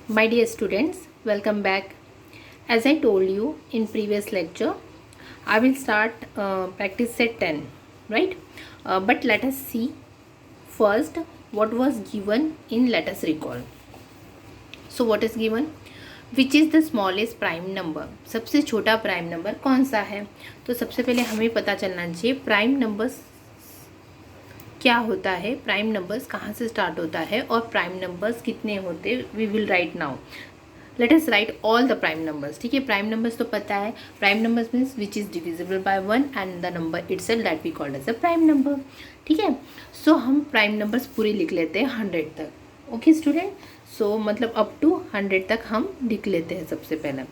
My dear students, welcome back. As I told you in previous lecture, I will start practice set 10, right? But let us see first what was given in let us recall. So what is given? Which is the smallest prime number? सबसे छोटा prime number कौन सा है? तो सबसे पहले हमें पता चलना चाहिए प्राइम नंबर्स क्या होता है, प्राइम नंबर्स कहाँ से स्टार्ट होता है और प्राइम नंबर्स कितने होते हैं. We will write now. Let us write all the prime numbers. ठीक है, प्राइम नंबर्स तो पता है. Prime numbers means which is divisible by one and the number itself that we called as a prime number. ठीक है, सो हम prime numbers पूरे लिख लेते हैं 100 तक. ओके स्टूडेंट, सो मतलब अप टू 100 तक हम लिख लेते हैं सबसे पहले.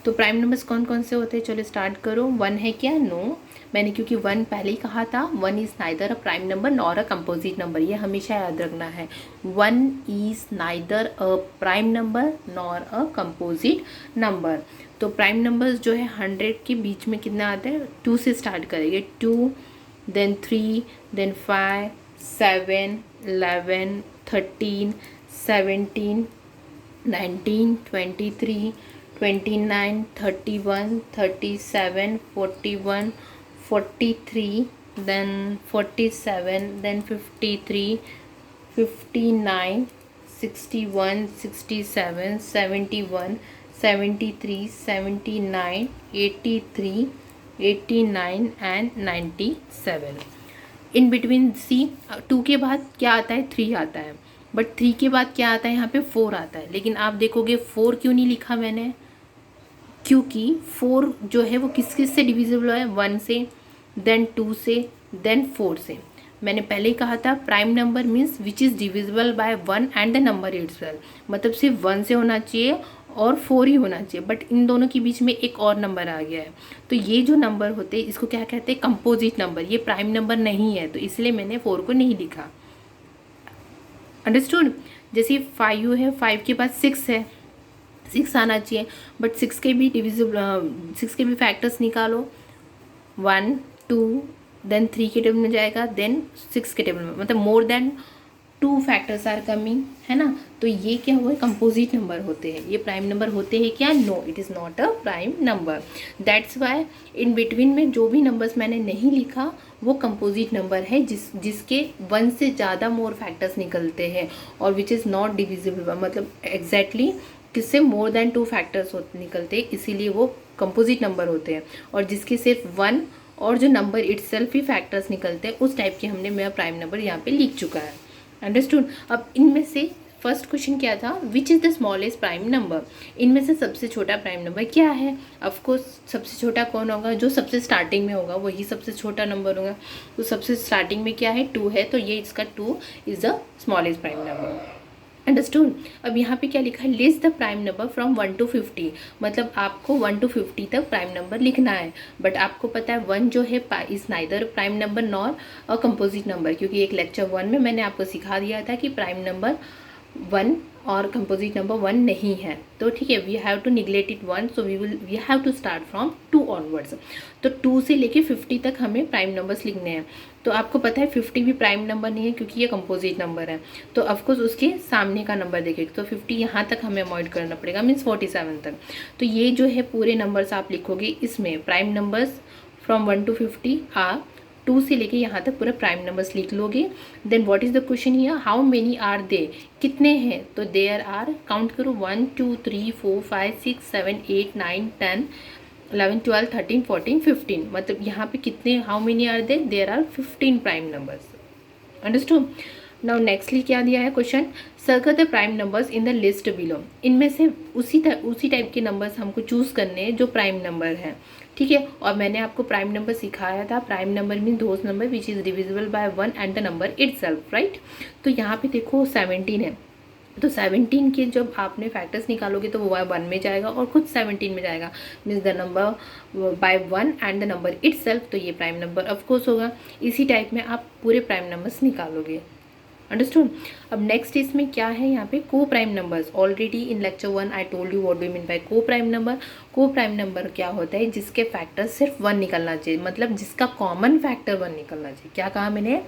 तो प्राइम नंबर्स कौन कौन से होते हैं, चलो स्टार्ट करो. वन है क्या? नो, मैंने क्योंकि वन पहले ही कहा था. One is neither a prime number nor a composite number, ये हमेशा याद रखना है. One is neither a prime number nor a composite number. तो प्राइम नंबर्स जो है 100 के बीच में कितना आता है? 2 से स्टार्ट करेंगे. 2, then 3, then 5, 7, 11, 13, 17, 19, 23, 29, 31, 37, 41, 43, then 47, then 53, 59, 61, 67, 71, 73, 79, 83, 89 and 97. In between C 2 के बाद क्या आता है? 3 आता है. बट 3 के बाद क्या आता है? यहाँ पे 4 आता है. लेकिन आप देखोगे 4 क्यों नहीं लिखा मैंने? क्योंकि 4 जो है वो किस किस से डिविजिबल है? 1 से, देन 2 से, देन 4 से. मैंने पहले ही कहा था prime number means which is divisible by 1 and the number itself. मतलब सिर्फ 1 से होना चाहिए और 4 ही होना चाहिए. बट इन दोनों के बीच में एक और नंबर आ गया है. तो ये जो नंबर होते हैं इसको क्या कहते हैं? Composite number. ये प्राइम नंबर नहीं है, तो इसलिए मैंने 4 को नहीं लिखा. अंडरस्टूड? जैसे 5 है, 5 के बाद 6 है, 6 आना चाहिए. बट 6 के भी डिविजिबल 6 के भी फैक्टर्स निकालो. 1, 2, देन 3 के टेबल में जाएगा, देन 6 के टेबल में, मतलब more than 2 factors are coming, है ना. तो ये क्या हुआ? कंपोजिट नंबर होते हैं. ये प्राइम नंबर होते हैं क्या? No, it is not a prime number. That's why in between में जो भी नंबर्स मैंने नहीं लिखा वो कंपोजिट नंबर है जिसके 1 से ज़्यादा मोर फैक्टर्स निकलते हैं और विच इज़ नॉट डिविजिबल. मतलब एग्जैक्टली किससे मोर देन 2 फैक्टर्स निकलते हैं, इसीलिए वो कंपोजिट नंबर होते हैं. और जिसके सिर्फ 1 और जो नंबर इटसेल्फ ही फैक्टर्स निकलते हैं उस टाइप के हमने मेरा प्राइम नंबर यहाँ पे लिख चुका है. अंडरस्टूड? अब इनमें से फर्स्ट क्वेश्चन क्या था? Which is the smallest prime number. इनमें से सबसे छोटा प्राइम नंबर क्या है? ऑफकोर्स सबसे छोटा कौन होगा? जो सबसे स्टार्टिंग में होगा वही सबसे छोटा नंबर होगा. तो सबसे स्टार्टिंग में क्या है? 2 है, तो ये इसका 2 is the smallest prime number. Understood? अब यहाँ पे क्या लिखा है? List the prime number from 1 to 50. मतलब आपको 1 to 50 तक प्राइम नंबर लिखना है. बट आपको पता है 1 जो है is neither prime number nor a composite number, क्योंकि एक लेक्चर 1 में मैंने आपको सिखा दिया था कि प्राइम नंबर 1 और कंपोजिट नंबर 1 नहीं है. तो ठीक है, we have to neglect it 1, so we have to start from 2 onwards. तो 2 से लेके 50 तक हमें प्राइम नंबर्स लिखने हैं. तो आपको पता है 50 भी प्राइम नंबर नहीं है क्योंकि ये कंपोजिट नंबर है. तो ऑफकोर्स उसके सामने का नंबर देखेंगे. तो 50 यहाँ तक हमें अवॉइड करना पड़ेगा, मीन्स 47 तक. तो ये जो है पूरे नंबर्स आप लिखोगे, इसमें प्राइम नंबर्स फ्रॉम 1 to 50 आ 2 से लेके यहाँ तक पूरा प्राइम नंबर्स लिख लोगे. Then what is the question here? How many are they? कितने हैं? तो देयर आर, काउंट करो, 1 2 3 4 5 6 7 8 9 10 11 12 13 14 15. मतलब यहाँ पे कितने, how many are they? There are 15 prime numbers. Understood? Now nextly क्या दिया है question? Circle the prime numbers in the list below. इनमें से उसी टाइप के नंबर्स हमको चूज़ करने हैं जो प्राइम नंबर हैं. ठीक है, और मैंने आपको प्राइम नंबर सिखाया था. Prime number mean those number which is divisible by 1 and the number itself, right. तो यहाँ पे देखो 17 है. तो 17 के जब आपने फैक्टर्स निकालोगे तो वो 1 में जाएगा और खुद 17 में जाएगा, means the number by 1 and the number itself. तो ये प्राइम नंबर ऑफकोर्स होगा. इसी टाइप में आप पूरे प्राइम नंबर्स निकालोगे. अंडरस्टूड? अब नेक्स्ट इसमें क्या है? यहाँ पे को prime numbers. Already in lecture 1 I told you what do mean by को प्राइम नंबर. को प्राइम नंबर क्या होता है? जिसके फैक्टर सिर्फ 1 निकलना चाहिए, मतलब जिसका कॉमन फैक्टर 1 निकलना चाहिए. क्या कहा मैंने?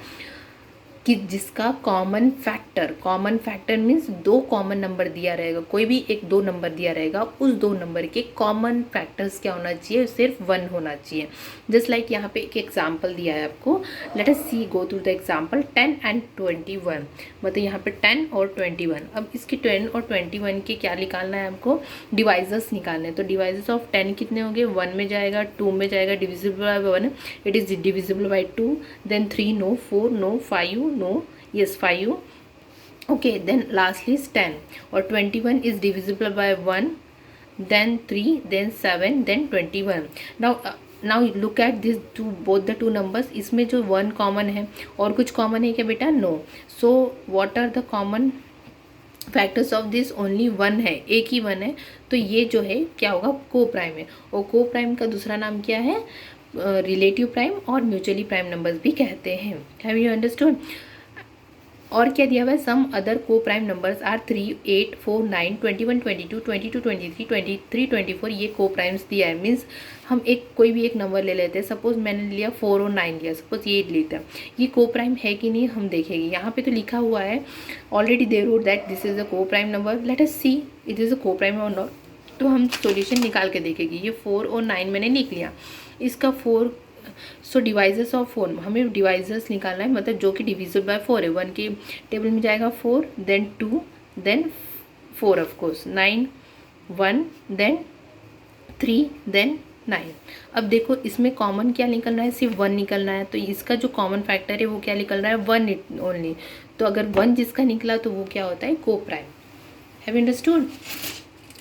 कि जिसका कॉमन फैक्टर मीन्स दो कॉमन नंबर दिया रहेगा, कोई भी एक दो नंबर दिया रहेगा, उस दो नंबर के कॉमन फैक्टर्स क्या होना चाहिए, सिर्फ 1 होना चाहिए। जस्ट लाइक यहाँ पे एक एग्जांपल दिया है आपको, let us see go through the example 10 and 21। मतलब यहाँ पे 10 और 21। अब इसके 10 और 21 के क्या निकालना है आपको, डिवाइजर्स निकालने हैं। तो डिवाइजर्स ऑफ 10 कितने होंगे, 1 में जाएगा, 2 में जाएगा, divisible by 1, it is divisible by 2, then 3 no, 4 no, 5 no, yes 5, okay, then lastly is 10 और 21 is divisible by 1, then 3, then 7, then 21। now look at this both the two numbers, इसमें जो 1 common है और कुछ कॉमन है क्या बेटा, no. So what are the common factors of this, only 1 है, एक ही 1 है। तो ये जो है क्या होगा, को प्राइम है। और को प्राइम का दूसरा नाम क्या है, रिलेटिव प्राइम और म्यूचुअली प्राइम नंबर्स भी कहते हैं। Have you understood. और क्या दिया हुआ है, सम अदर को प्राइम नंबर्स आर 3, 8, 4, 9, 21, 22, 22, 23, 23, 24, ये को प्राइम्स दिया है। मीन्स हम कोई भी एक नंबर ले लेते हैं, सपोज मैंने लिया 4 और 9 लिया, सपोज ये लेता है, ये को प्राइम है कि नहीं हम देखेंगे। यहाँ पे तो लिखा हुआ है already, they wrote that this is a coprime number, let us see it is a coprime और नॉट। तो हम सॉल्यूशन निकाल के देखेंगे। ये 4 और 9 मैंने लिख लिया, इसका 4, सो डिवाइजर्स ऑफ 4 हमें डिवाइजर्स निकालना है, मतलब जो कि डिविजिबल बाय 4 है। 1 के टेबल में जाएगा 4, then 2, then 4 of course, 9, 1, then 3, then 9। अब देखो इसमें कॉमन क्या निकलना है, सिर्फ 1 निकलना है। तो इसका जो कॉमन फैक्टर है वो क्या निकल रहा है, 1 ओनली। तो अगर 1 जिसका निकला तो वो क्या होता है, को prime. Have you understood,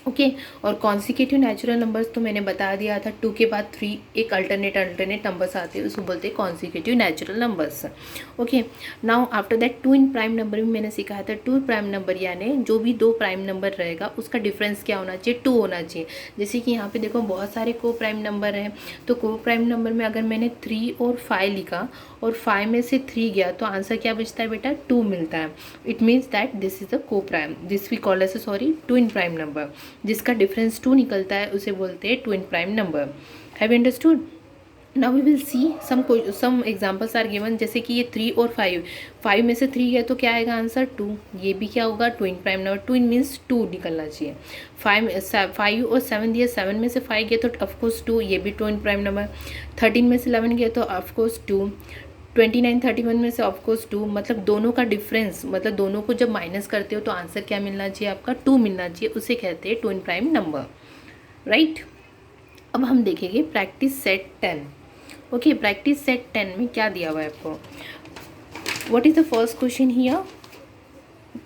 okay. और कॉन्सिक्यूटिव नेचुरल नंबर्स तो मैंने बता दिया था, 2 के बाद 3 एक अल्टरनेट नंबर्स आते हैं, उसको बोलते हैं consecutive natural numbers. Okay, now after that 2 इन प्राइम नंबर भी मैंने सिखाया था। 2 प्राइम नंबर यानी जो भी 2 प्राइम नंबर रहेगा उसका डिफरेंस क्या होना चाहिए, 2 होना चाहिए। जैसे कि यहाँ पे देखो बहुत सारे को प्राइम नंबर हैं, तो को प्राइम नंबर में अगर मैंने 3 और 5 लिखा और 5 में से 3 गया तो आंसर क्या बचता है बेटा, 2 मिलता है। It means that this is a coprime, this we call as sorry 2 इन प्राइम नंबर। जिसका डिफरेंस 2 निकलता है उसे बोलते हैं 2 इन prime number. Have you understood. Now we will see some examples are given. जैसे कि ये 3 और 5 में से 3 गया तो क्या आएगा आंसर, 2। ये भी क्या होगा, 2 इन प्राइम नंबर। 2 इन मीन्स 2 निकलना चाहिए। 5 और 7 दिया, 7 में से 5 गया तो ऑफकोर्स 2, ये भी 2 इन प्राइम नंबर। 13 में से 11 गया तो ऑफकोर्स 2। 29, 31 में से ऑफकोर्स 2। मतलब दोनों का डिफरेंस, मतलब दोनों को जब माइनस करते हो तो आंसर क्या मिलना चाहिए आपका, 2 मिलना चाहिए। उसे कहते हैं 2 इन प्राइम नंबर, राइट। अब हम देखेंगे practice set 10। Okay, practice set 10 में क्या दिया हुआ है आपको, what is the first question here,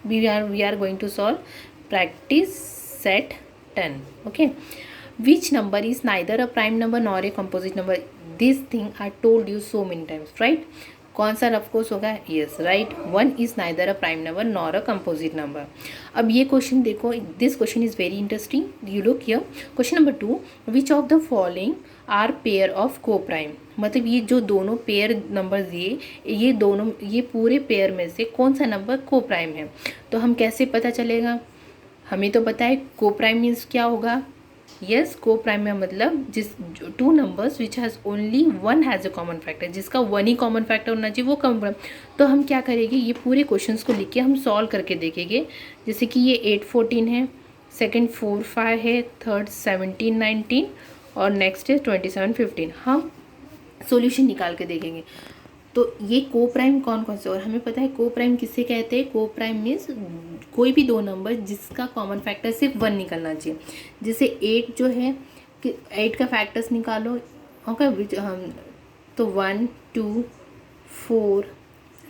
we are going to solve practice set 10। Okay, which number is neither a prime number nor a composite number, this thing I told you so many times, right। कौन सा of course होगा, yes right, 1 is neither a prime number nor a composite number. अब ये question देखो, this question is very interesting, you look here. Question number 2, which of the following are pair of coprime. मतलब ये जो दोनों pair number दिए, ये दोनों, ये पूरे पेयर में से कौन सा नंबर को प्राइम है। तो हम कैसे पता चलेगा, हमें तो पता है को प्राइम मीन्स क्या होगा, यस को प्राइम में मतलब जिस 2 numbers which has only 1 has a common factor, जिसका 1 ही कॉमन फैक्टर होना चाहिए वो कॉमन प्राइम। तो हम क्या करेंगे, ये पूरे क्वेश्चंस को लिख के हम सॉल्व करके देखेंगे। जैसे कि ये 8, 14 है, सेकंड 4, 5 है, थर्ड 17, 19 और नेक्स्ट है 27, 15। हम सॉल्यूशन निकाल के देखेंगे। तो ये को प्राइम कौन कौन से, और हमें पता है को प्राइम किससे कहते हैं, को प्राइम मीन्स कोई भी 2 नंबर जिसका कॉमन फैक्टर सिर्फ 1 निकलना चाहिए। जैसे 8 जो है, 8 का फैक्टर्स निकालो, ओके, तो 1, 2, 4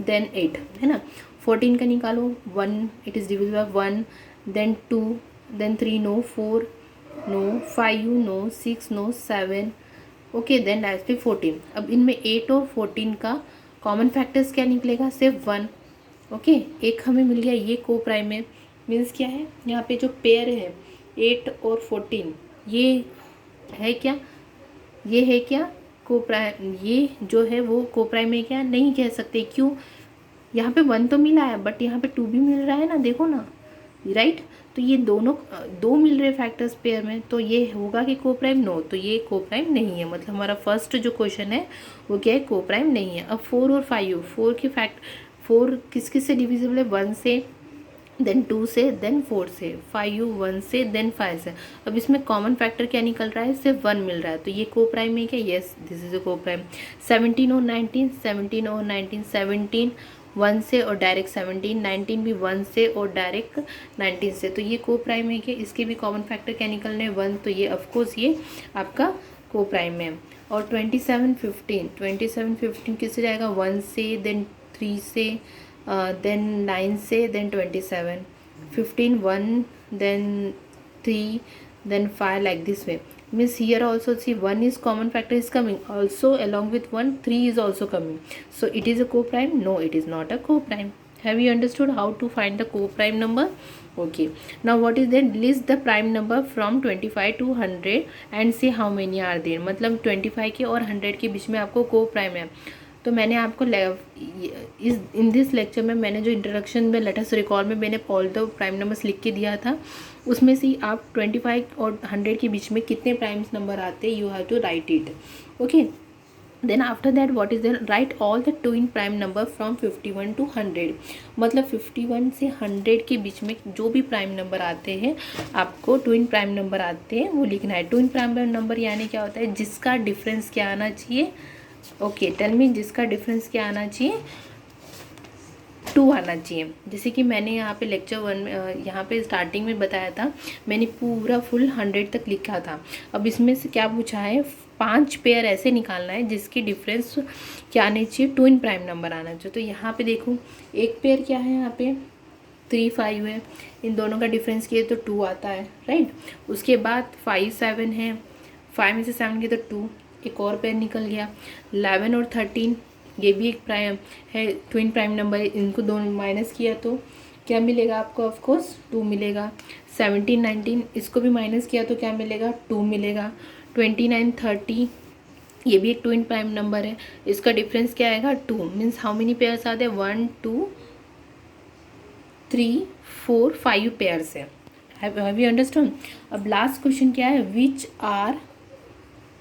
देन 8 है ना। 14 का निकालो, 1 it is divisible by 1, then 2, then 3 no, 4 no, 5 no, 6 no, 7, okay, then lastly 14। अब इनमें 8 और 14 का कॉमन फैक्टर्स क्या निकलेगा, सिर्फ 1। ओके, एक हमें मिल गया, ये को प्राइम है। मीन्स क्या है, यहाँ पे जो पेयर है 8 और 14, ये है क्या, ये है क्या को प्राइम, ये जो है वो को प्राइम है क्या, नहीं कह सकते। क्यों, यहाँ पे 1 तो मिला है बट यहाँ पे 2 भी मिल रहा है ना, देखो ना, राइट। तो ये दोनों 2 मिल रहे फैक्टर्स पेयर में, तो ये होगा कि को प्राइम, नो। तो ये को प्राइम नहीं है, मतलब हमारा फर्स्ट जो क्वेश्चन है वो क्या है, को प्राइम नहीं है। अब 4 और 5, 4 के 4 किस किस से डिविजिबल है, 1 से, देन 2 से, देन 4 से, 5 1 से, देन 5 से। अब इसमें कॉमन फैक्टर क्या निकल रहा है, सिर्फ 1 मिल रहा है, तो ये को प्राइम है क्या, यस दिस इज अ को प्राइम। 17 और 19, 17 और 19, 17 1 से और डायरेक्ट 17, 19 भी 1 से और डायरेक्ट 19 से, तो ये को प्राइम है क्या, इसके भी कॉमन फैक्टर क्या निकलने हैं, 1, तो ये ऑफकोर्स ये आपका को प्राइम है। और 27 15, 27 15 किससे जाएगा, 1 से, देन 3 से, देन 9 से, then 27, 15 1, then 3, then 5, like this way. Means here also see 1 is common factor is coming, also along with 1 3 is also coming, so it is a co-prime, no it is not a co-prime. Have you understood how to find the co-prime number? Okay, now what is then, list the prime number from 25 to 100 and see how many are there. मतलब 25 के और 100 के बीच में आपको co-prime है, तो मैंने आपको इस इन दिस लेक्चर में मैंने जो इंट्रोडक्शन में लेट अस रिकॉल में मैंने ऑल द प्राइम नंबर्स लिख के दिया था, उसमें से आप 25 और 100 के बीच में कितने प्राइम्स नंबर आते हैं, you have to write it. Okay, then after that what is there, write all the twin prime number from 51 to 100. मतलब 51 से 100 के बीच में जो भी प्राइम नंबर आते हैं, आपको ट्विन प्राइम नंबर आते हैं वो लिखना है. ट्विन प्राइम नंबर यानी क्या होता है, जिसका डिफरेंस क्या आना चाहिए. ओके टेल मी, जिसका डिफरेंस क्या आना चाहिए, 2 आना चाहिए. जैसे कि मैंने यहाँ पे लेक्चर 1 में यहाँ पे स्टार्टिंग में बताया था, मैंने पूरा फुल 100 तक लिखा था. अब इसमें से क्या पूछा है, 5 पेयर ऐसे निकालना है जिसकी डिफरेंस क्या आने चाहिए, ट्विन प्राइम नंबर आना चाहिए. तो यहाँ पे देखो एक पेयर क्या है, यहाँ पे 3 5 है, इन दोनों का डिफरेंस किए तो 2 आता है, राइट. उसके बाद 5 7 है, 5 में से 7 किए तो 2, एक और पेयर निकल गया. 11 और 13 ये भी एक प्राइम है, ट्विन प्राइम नंबर है, इनको दोनों माइनस किया तो क्या मिलेगा आपको, ऑफकोर्स 2 मिलेगा. 17 19 इसको भी माइनस किया तो क्या मिलेगा, 2 मिलेगा. 29 30 ये भी एक ट्विन प्राइम नंबर है, इसका डिफरेंस क्या आएगा, 2. मीन्स हाउ मेनी पेयर्स आते हैं, 1 2 3 4 5 पेयर्स है. Have you understood. अब लास्ट क्वेश्चन क्या है, which are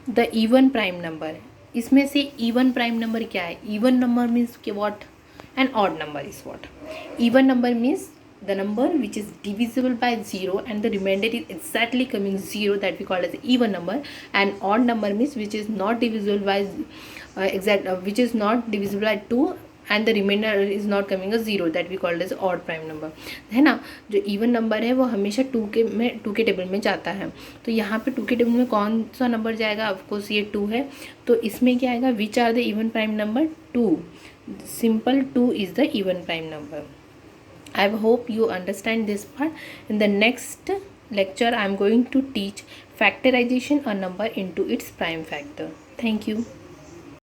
the even prime number. इसमें से इवन प्राइम नंबर क्या है, इवन नंबर मीन्स के what, and odd number is what. Even number means the number which is divisible by 0 and the remainder is exactly coming 0, that we call as even number. And odd number means which is not divisible by which is not divisible by 2 and the remainder is not coming a 0, that we call as odd prime number, है ना. जो even number है वो हमेशा 2 के table में जाता है. तो यहाँ पे 2 के टेबल में कौन सा नंबर जाएगा, ऑफकोर्स ये 2 है. तो इसमें क्या आएगा, which are the even prime number, 2. Simple 2 is the even prime number. I hope you understand this part. In the next lecture I am going to teach factorization a number into its prime factor. Thank you.